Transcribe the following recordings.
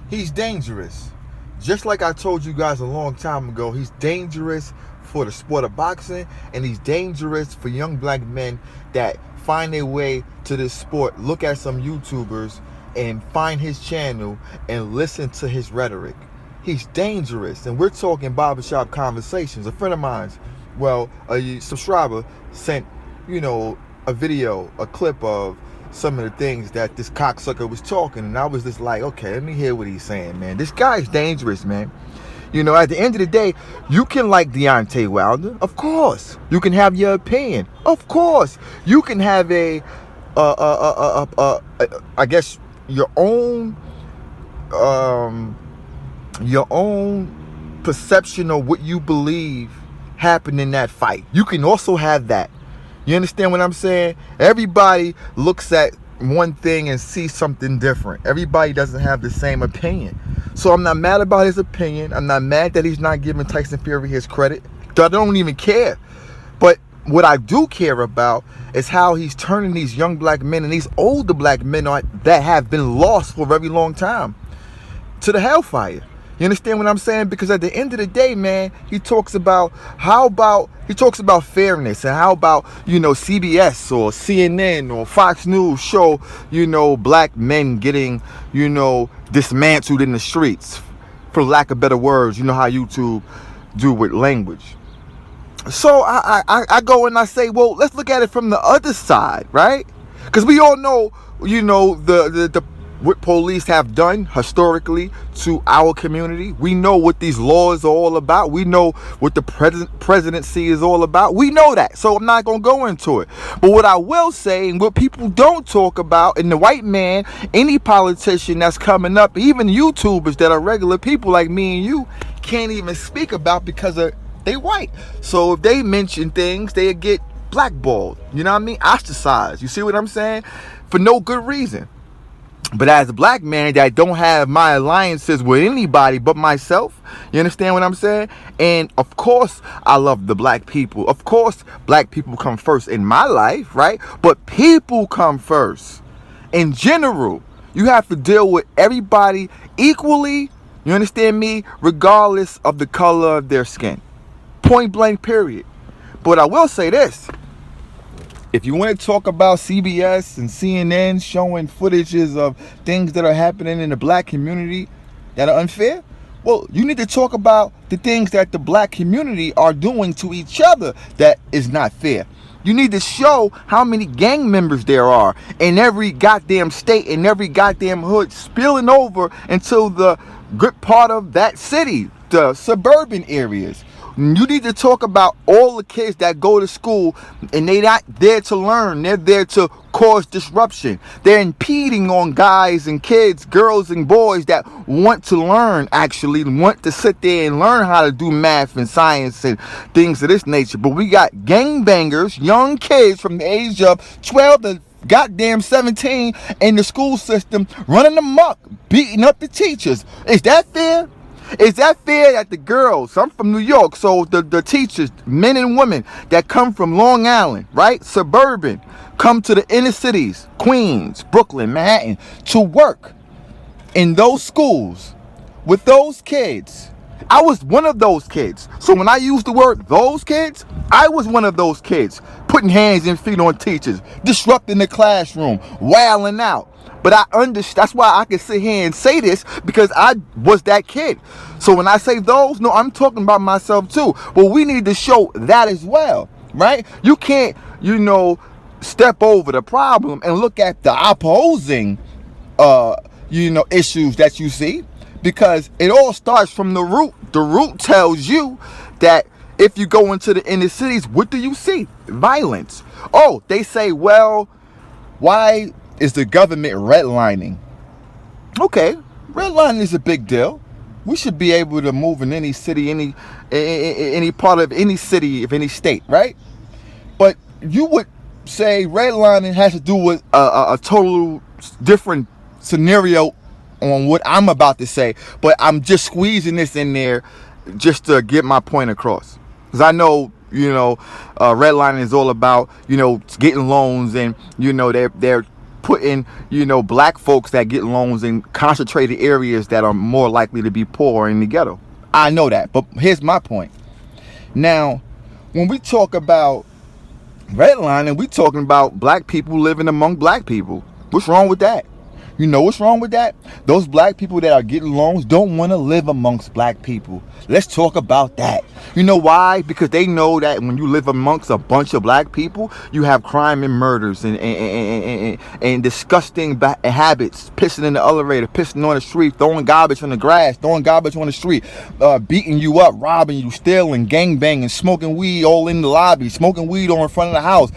He's dangerous. Just like I told you guys a long time ago, he's dangerous for the sport of boxing, and he's dangerous for young black men that find their way to this sport, look at some YouTubers, and find his channel and listen to his rhetoric. He's dangerous, and we're talking barbershop conversations. A friend of mine's, well, a subscriber sent, a video, a clip of some of the things that this cocksucker was talking, and I was just like, okay, let me hear what he's saying, man. This guy's dangerous, man. At the end of the day, you can like Deontay Wilder, of course. You can have your opinion, of course. You can have I guess your own perception of what you believe happened in that fight. You can also have that. You understand what I'm saying? Everybody looks at one thing and sees something different. Everybody doesn't have the same opinion. So I'm not mad about his opinion. I'm not mad that he's not giving Tyson Fury his credit. I don't even care. But what I do care about is how he's turning these young black men and these older black men that have been lost for a very long time to the hellfire. You understand what I'm saying? Because at the end of the day, man, he talks about fairness, and how about, CBS or CNN or Fox News show, black men getting, dismantled in the streets, for lack of better words. You know how YouTube do with language. So I go and I say, well, let's look at it from the other side, right? Because we all know, the what police have done historically to our community. We know what these laws are all about. We know what the presidency is all about. We know that. So I'm not going to go into it. But what I will say, and what people don't talk about, and the white man, any politician that's coming up, even YouTubers that are regular people like me and you, can't even speak about because they white. So if they mention things, they get blackballed. You know what I mean? Ostracized. You see what I'm saying? For no good reason. But as a black man that don't have my alliances with anybody but myself, you understand what I'm saying? And of course, I love the black people. Of course, black people come first in my life, right? But people come first. In general, you have to deal with everybody equally, you understand me? Regardless of the color of their skin. Point blank, period. But I will say this. If you want to talk about CBS and CNN showing footages of things that are happening in the black community that are unfair, well, you need to talk about the things that the black community are doing to each other that is not fair. You need to show how many gang members there are in every goddamn state, in every goddamn hood, spilling over into the good part of that city, the suburban areas. You need to talk about all the kids that go to school and they're not there to learn. They're there to cause disruption. They're impeding on guys and kids, girls and boys that want to learn, actually want to sit there and learn how to do math and science and things of this nature. But we got gangbangers, young kids from the age of 12 to goddamn 17 in the school system running amok, beating up the teachers. Is that fair? Is that fair that the girls, I'm from New York, so the teachers, men and women that come from Long Island, right, suburban, come to the inner cities, Queens, Brooklyn, Manhattan, to work in those schools with those kids? I was one of those kids. So when I used the word those kids, I was one of those kids, putting hands and feet on teachers, disrupting the classroom, wailing out. But I understand. That's why I can sit here and say this, because I was that kid. So when I say those, no, I'm talking about myself too. But we need to show that as well, right? You can't, step over the problem and look at the opposing, issues that you see, because it all starts from the root. The root tells you that if you go into the inner cities, what do you see? Violence. Oh, they say, well, why is the government redlining? Okay, redlining is a big deal. We should be able to move in any city, any part of any city of any state, right? But you would say redlining has to do with a total different scenario on what I'm about to say, but I'm just squeezing this in there just to get my point across. Because I know, redlining is all about, getting loans, and, they're putting, you know, black folks that get loans in concentrated areas that are more likely to be poor in the ghetto. I know that, but here's my point. Now, when we talk about redlining, we talking about black people living among black people. What's wrong with that? You know what's wrong with that? Those black people that are getting loans don't want to live amongst black people. Let's talk about that. You know why? Because they know that when you live amongst a bunch of black people, you have crime and murders and disgusting habits. Pissing in the elevator, pissing on the street, throwing garbage on the grass, throwing garbage on the street, beating you up, robbing you, stealing, gangbanging, smoking weed all in the lobby, smoking weed on in front of the house,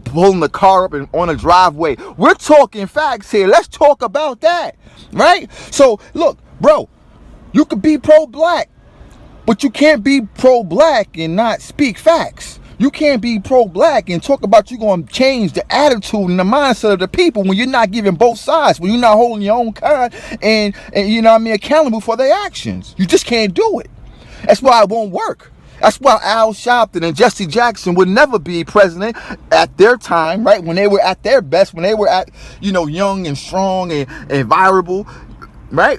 pulling the car up and on a driveway. We're talking facts here. Let's talk about that, right? So look, bro, you could be pro-black, but you can't be pro-black and not speak facts. You can't be pro-black and talk about you going to change the attitude and the mindset of the people when you're not giving both sides, when you're not holding your own kind and you know what I mean, accountable for their actions. You just can't do it. That's why it won't work. That's why Al Sharpton and Jesse Jackson would never be president at their time, right? When they were at their best, when they were at, you know, young and strong and viable, right?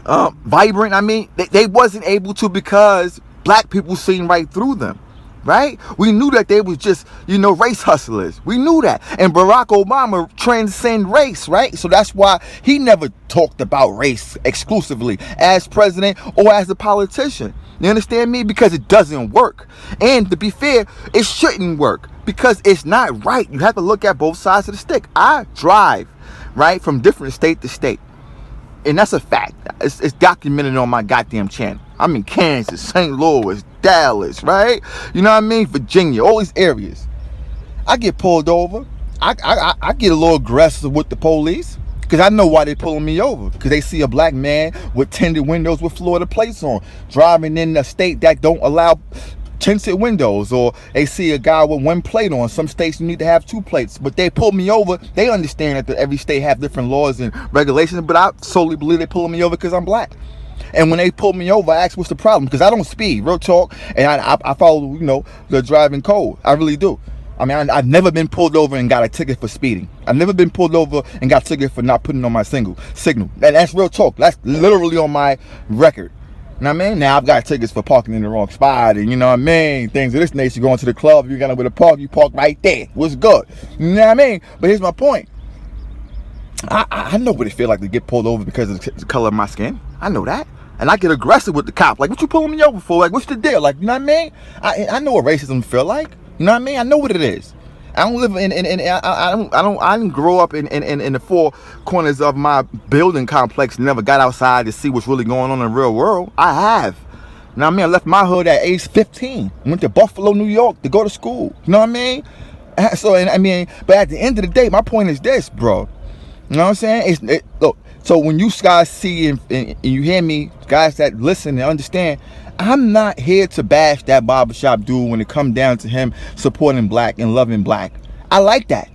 Vibrant. I mean, they wasn't able to because black people seen right through them, right? We knew that they was just, you know, race hustlers. We knew that. And Barack Obama transcend race, right? So that's why he never talked about race exclusively as president or as a politician. You understand me? Because it doesn't work. And to be fair, it shouldn't work because it's not right. You have to look at both sides of the stick. I drive, right, from different state to state. And that's a fact. It's documented on my goddamn channel. I'm in Kansas, St. Louis, Dallas, right? You know what I mean? Virginia, all these areas. I get pulled over. I get a little aggressive with the police because I know why they pulling me over. Because they see a black man with tinted windows with Florida plates on, driving in a state that don't allow tinted windows, or they see a guy with one plate on. Some states you need to have two plates, but they pull me over. They understand that every state have different laws and regulations, but I solely believe they pulling me over because I'm black. And when they pull me over, I ask what's the problem, because I don't speed, real talk, and I follow, you know, the driving code. I really do. I mean, I've never been pulled over and got a ticket for speeding. I've never been pulled over and got a ticket for not putting on my signal. That's real talk. That's literally on my record. You know what I mean? Now I've got tickets for parking in the wrong spot, and you know what I mean? Things of this nature. Going to the club, you got nowhere to park, you park right there. What's good? You know what I mean? But here's my point. I know what it feel like to get pulled over because of the color of my skin. I know that. And I get aggressive with the cop. Like, what you pulling me over for? Like, what's the deal? Like, you know what I mean? I know what racism feel like. You know what I mean? I know what it is. I don't live I didn't grow up in the four corners of my building complex. Never got outside to see what's really going on in the real world. I have. You know what I mean? I left my hood at age 15. Went to Buffalo, New York to go to school. You know what I mean? So, and I mean, but at the end of the day, my point is this, bro. You know what I'm saying? Look, so when you guys see and you hear me, guys that listen and understand, I'm not here to bash that barbershop dude when it comes down to him supporting black and loving black. I like that.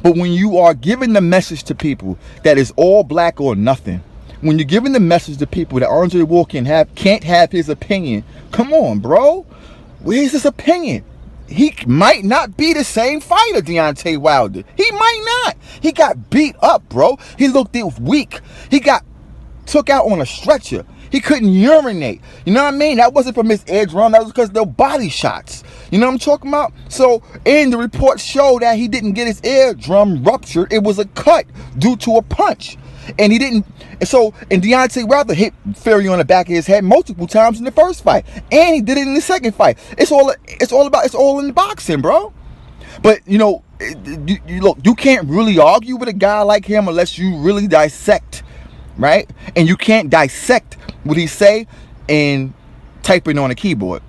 But when you are giving the message to people that is all black or nothing, when you're giving the message to people that Andre Wall can't have his opinion, come on, bro. Where's his opinion? He might not be the same fighter, Deontay Wilder. He might not. He got beat up, bro. He looked weak. He got took out on a stretcher. He couldn't urinate. You know what I mean? That wasn't from his eardrum. That was because of the body shots. You know what I'm talking about? So, and the reports show that he didn't get his eardrum ruptured. It was a cut due to a punch. And he didn't. And Deontay Wilder hit Fury on the back of his head multiple times in the first fight. And he did it in the second fight. It's all in the boxing, bro. But, you know, look, you can't really argue with a guy like him unless you really dissect, right? And you can't dissect what he say and type it on a keyboard.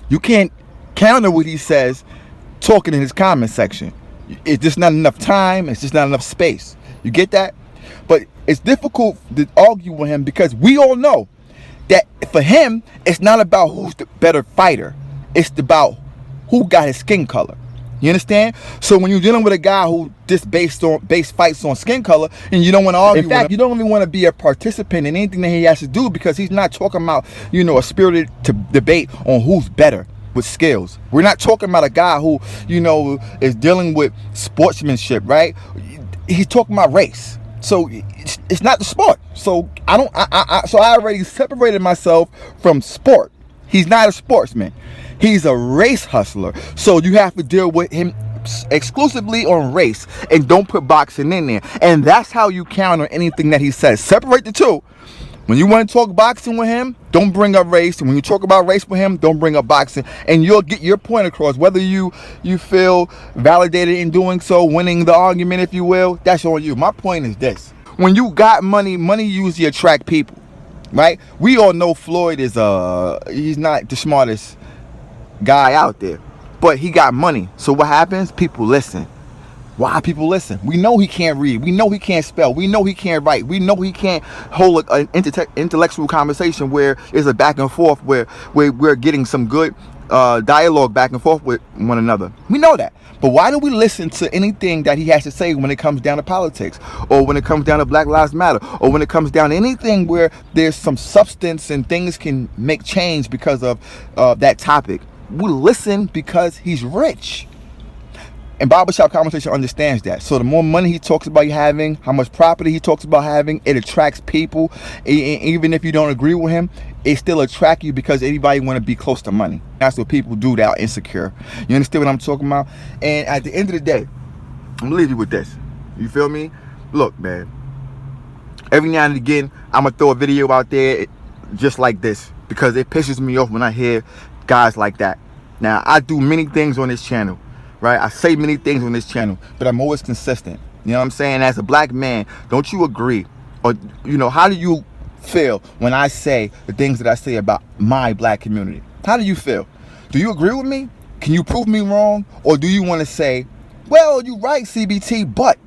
You can't counter what he says talking in his comment section. It's just not enough time. It's just not enough space. You get that? But it's difficult to argue with him because we all know that for him, it's not about who's the better fighter. It's about who got his skin color. You understand? So when you're dealing with a guy who just based fights on skin color, and you don't want to argue with him, you don't even want to be a participant in anything that he has to do, because he's not talking about, you know, a spirited debate on who's better with skills. We're not talking about a guy who, you know, is dealing with sportsmanship, right? he's talking about race. So it's not the sport. So so I already separated myself from sport. He's not a sportsman. He's a race hustler. So you have to deal with him exclusively on race and don't put boxing in there. And that's how you counter anything that he says. Separate the two. When you want to talk boxing with him, don't bring up race. And when you talk about race with him, don't bring up boxing. And you'll get your point across. Whether you feel validated in doing so, winning the argument, if you will, that's on you. My point is this. When you got money, money usually attract people, right? We all know Floyd is he's not the smartest guy out there, but he got money. So what happens? People listen. Why people listen? We know he can't read. We know he can't spell. We know he can't write. We know he can't hold an intellectual conversation where there's a back and forth, where we're getting some good dialogue back and forth with one another. We know that. But why do we listen to anything that he has to say when it comes down to politics, or when it comes down to Black Lives Matter, or when it comes down to anything where there's some substance and things can make change because of that topic? We listen because he's rich. And Barbershop Conversation understands that. So the more money he talks about having, how much property he talks about having, it attracts people. Even if you don't agree with him, it still attracts you because anybody want to be close to money. That's what people do that are insecure. You understand what I'm talking about? And at the end of the day, I'm going to leave you with this. You feel me? Look, man. Every now and again, I'm going to throw a video out there just like this because it pisses me off when I hear guys like that. Now, I do many things on this channel. Right, I say many things on this channel, but I'm always consistent. You know what I'm saying? As a black man, don't you agree? Or, how do you feel when I say the things that I say about my black community? How do you feel? Do you agree with me? Can you prove me wrong? Or do you want to say, well, you're right, CBT, but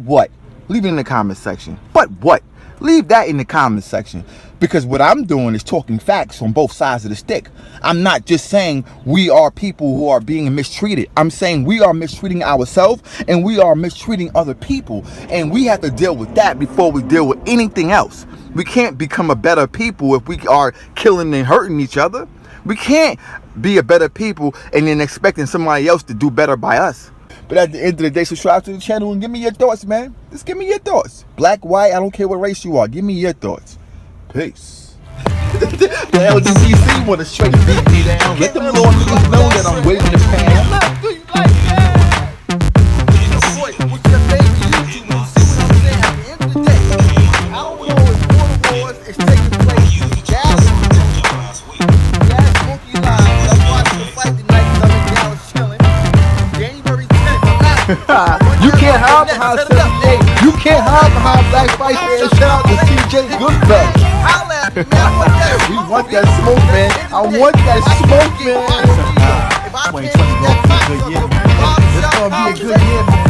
what? Leave it in the comment section. But what? Leave that in the comment section. Because what I'm doing is talking facts on both sides of the stick. I'm not just saying we are people who are being mistreated. I'm saying we are mistreating ourselves and we are mistreating other people. And we have to deal with that before we deal with anything else. We can't become a better people if we are killing and hurting each other. We can't be a better people and then expecting somebody else to do better by us. But at the end of the day, subscribe to the channel and give me your thoughts, man. Just give me your thoughts. Black, white, I don't care what race you are. Give me your thoughts. Peace. The LGBTC want to straight beat me down. Let them Lord know that I'm waiting to pan. Do you like that? With your baby YouTube, you see what I'm saying? At the end of the day, our war is border wars. It's taking place. Gas monkey lives. I'm watching the fight tonight because I'm in Dallas chilling. January 10th. You can't hide behind 78. You can't hide behind Black Fight Fans. Shout out to CJ Goodfellas. We want that smoke, man. I want that smoke, man. 2020 gonna be a good year, man. It's gonna be a good year, man.